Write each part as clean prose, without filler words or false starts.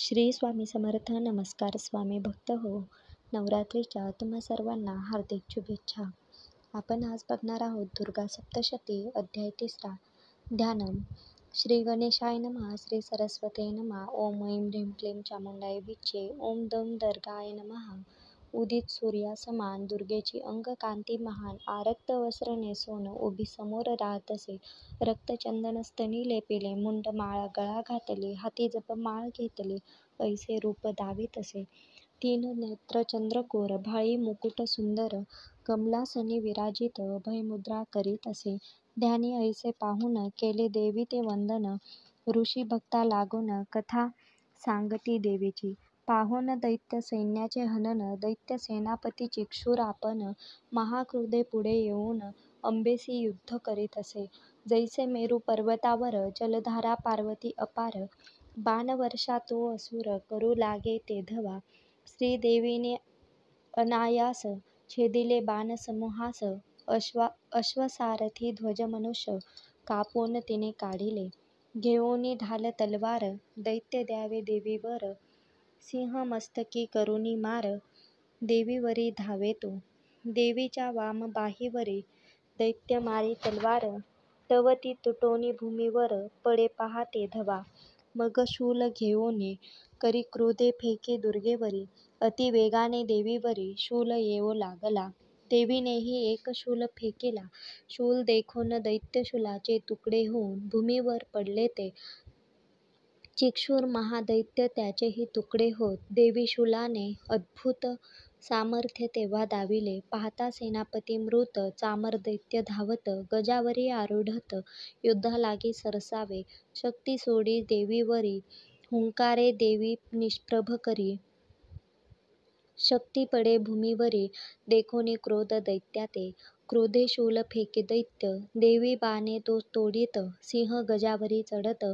श्री स्वामी समर्थ. नमस्कार स्वामी भक्त हो. नवरात्रीच्या तुम्हा सर्वांना हार्दिक शुभेच्छा. आपण आज बघणार आहोत दुर्गा सप्तशती अध्याय 3. ध्यानम. श्री गणेशाय नमः. श्री सरस्वते नमः. ओम ऐं ह्रीं क्लीं चामुंडाय विच्चे. ओम दम दर्गाय नमः. उदित सूर्यासमान दुर्गेची अंग कांती महान. आरक्त वस्त्र नेसवून उभी समोर राहतसे. रक्तचंदन स्तनी लेपिले. मुंड माळ गळा घातली. हाती जपमाळ घेतली. ऐसे रूप दावितसे. तीन नेत्र चंद्रकोर. भाळी मुकुट सुंदर. कमलासनी विराजित. भयमुद्रा करीत असे. ध्यानी ऐसे पाहून केले देवी ते वंदन. ऋषी भक्ता लागून कथा सांगती देवीची. पाहून दैत्य सैन्याचे हनन. दैत्य सेनापती चिक्षुर आपण. महाक्रोधे पुढे येऊन अंबेसी युद्ध करीत असे. जैसे मेरू पर्वतावर जलधारा पार्वती अपार. बाणवर्षा तो असुर करू लागे ते धवा. श्रीदेवीने अनायास छेदिले बाण समूहास. अश्वसारथी ध्वज मनुष्य कापून तिने काढिले. घेऊनी ढाल तलवार दैत्य द्यावे देवीवर. सिंह मस्तकी करुनी मार देवीवरी धावे तो. देवीच्या वाम बाहीवरी दैत्य मारी तलवार. तव ती तुटोनी भूमीवर पडे पहा ते धवा. मग शूल घेऊनी करी क्रोधे फेके दुर्गेवरी. अति वेगाने देवीवरी शूल येऊ लागला. देवीनेही एक शूल फेकिला. शूल देखून दैत्य शूलाचे तुकडे होऊन भूमीवर पडले ते. चिक्षुर महादैत्य त्याचेही तुकडे होत. देवी शूलाने अद्भुत सामर्थ्य तेव्हा दाविले. पाहता सेनापती मृत. चामर दैत्य धावत गजावरी आरूढत. युद्धालागी सरसावे. शक्ती सोडी देवीवरी. हुंकारे देवी निष्प्रभ करी. शक्ती पडे भूमीवरी. देखोनी क्रोध दैत्याते. क्रोधे शूल फेके दैत्य. देवी बाणे तो तोडीत. सिंह गजावरी चढत.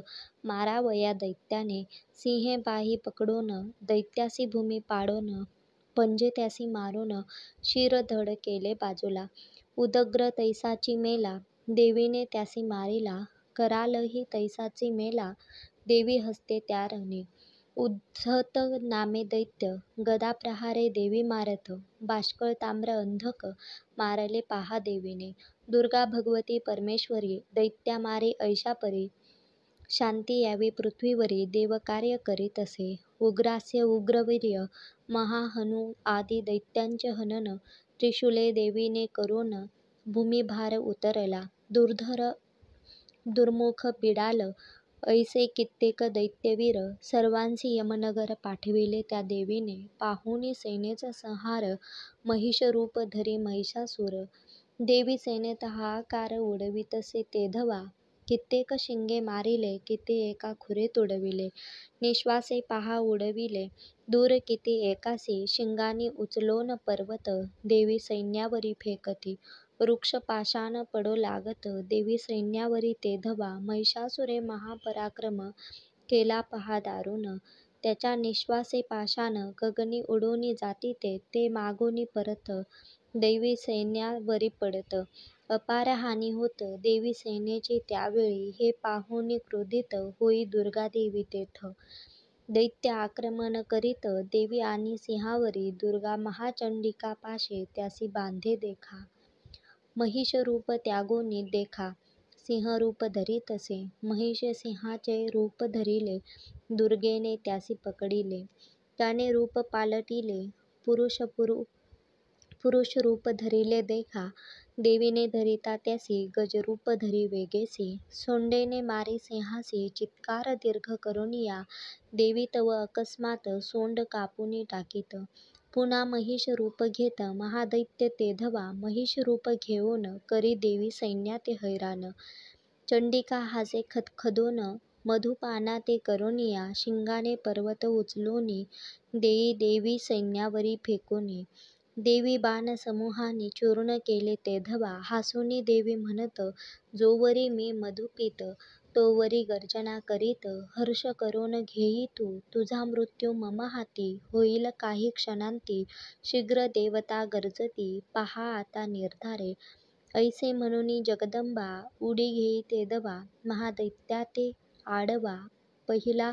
मारावया दैत्याने. सिंहे बाही पकडून दैत्यासी भूमी पाडून. पंजे त्यासी मारून शिर धड केले बाजूला. उदग्र तैसाची मेला. देवीने त्यासी मारिला. करालही तैसाची मेला. देवी हसते त्या रणी. उद्धत नामे दैत्य. गदा प्रहारे देवी मारत. बाष्कळ ताम्र अंधक मारले पहा देवीने. दुर्गा भगवती परमेश्वरी. दैत्या मारी ऐशा परी. शांती यावी पृथ्वीवरी. देव कार्य करीत असे. उग्रास्य उग्रवीर्य. महाहनू आदी दैत्यांचे हनन. त्रिशूले देवीने करून भूमीभार उतरला. दुर्धर दुर्मुख बिडाल ऐसे कित्येक दैत्यवीर. सर्वांसी यमनगर पाठविले त्या देवीने. पाहुनी सेनेचा संहार. महिषरूप धरी महिषासूर. देवी सेनेत हाहाकार उडवितसे ते धवा. कित्येक शिंगे मारिले. किती एका खुरीत उडविले. निश्वासे पहा उडविले दूर किती एकासी. शिंगांनी उचलोन पर्वत देवी सैन्यावरी फेकती. वृक्ष पाशान पडो लागत देवी सैन्यावरी ते धवा. महिषासुरे महापराक्रम केला पहा दारुण. त्याच्या निश्वासे पाशान गगनी उडूनी जाती ते. ते मागूनी परत देवी सैन्यावरी पडत. अपार हानी होत देवी सेनेची त्यावेळी. हे पाहुनी क्रोधित होई दुर्गादेवी तेथ. दैत्य आक्रमण करीत देवी आणि सिंहावरी. दुर्गा महाचंडिका पाशे त्यासी बांधे देखा. महिषरूप त्यागोनी देखा. सिंहरूप धरीतसे. महिष सिंहाचे रूप धरिले. दुर्गेने त्यासी पकडिले. त्याने रूप पालटिले. पुरुष रूप धरिले देखा. देवीने धरिता त्यासी गजरूप धरी वेगेसी. सोंडेने मारी सिंहासी. चित्कार दीर्घ करुनिया. देवी तव अकस्मात सोंड कापुनी टाकीत. पुन्हा महिष रूप घेत महादैत्य ते धवा. महिष रूप घेऊन करी देवी सैन्याते हैराण. चंडिका हासे खदखदून मधुपाना ते करुनिया. शिंगाने पर्वत उचलूनी देई देवी सैन्यावरी फेकुनी. देवी बाण समूहानी चूर्ण केले ते धवा. हासुनी देवी म्हणत जोवरी मी मधु पीत. तोवरी गर्जना करीत. हर्ष करून घेई तू. तुझा मृत्यू मम हाती. होईल काही क्षणांती. शीघ्र देवता गर्जती. पहा आता निर्धारे. ऐसे म्हणूनी जगदंबा उडी घेई ते दवा. महादैत्याते आडवा. पहिला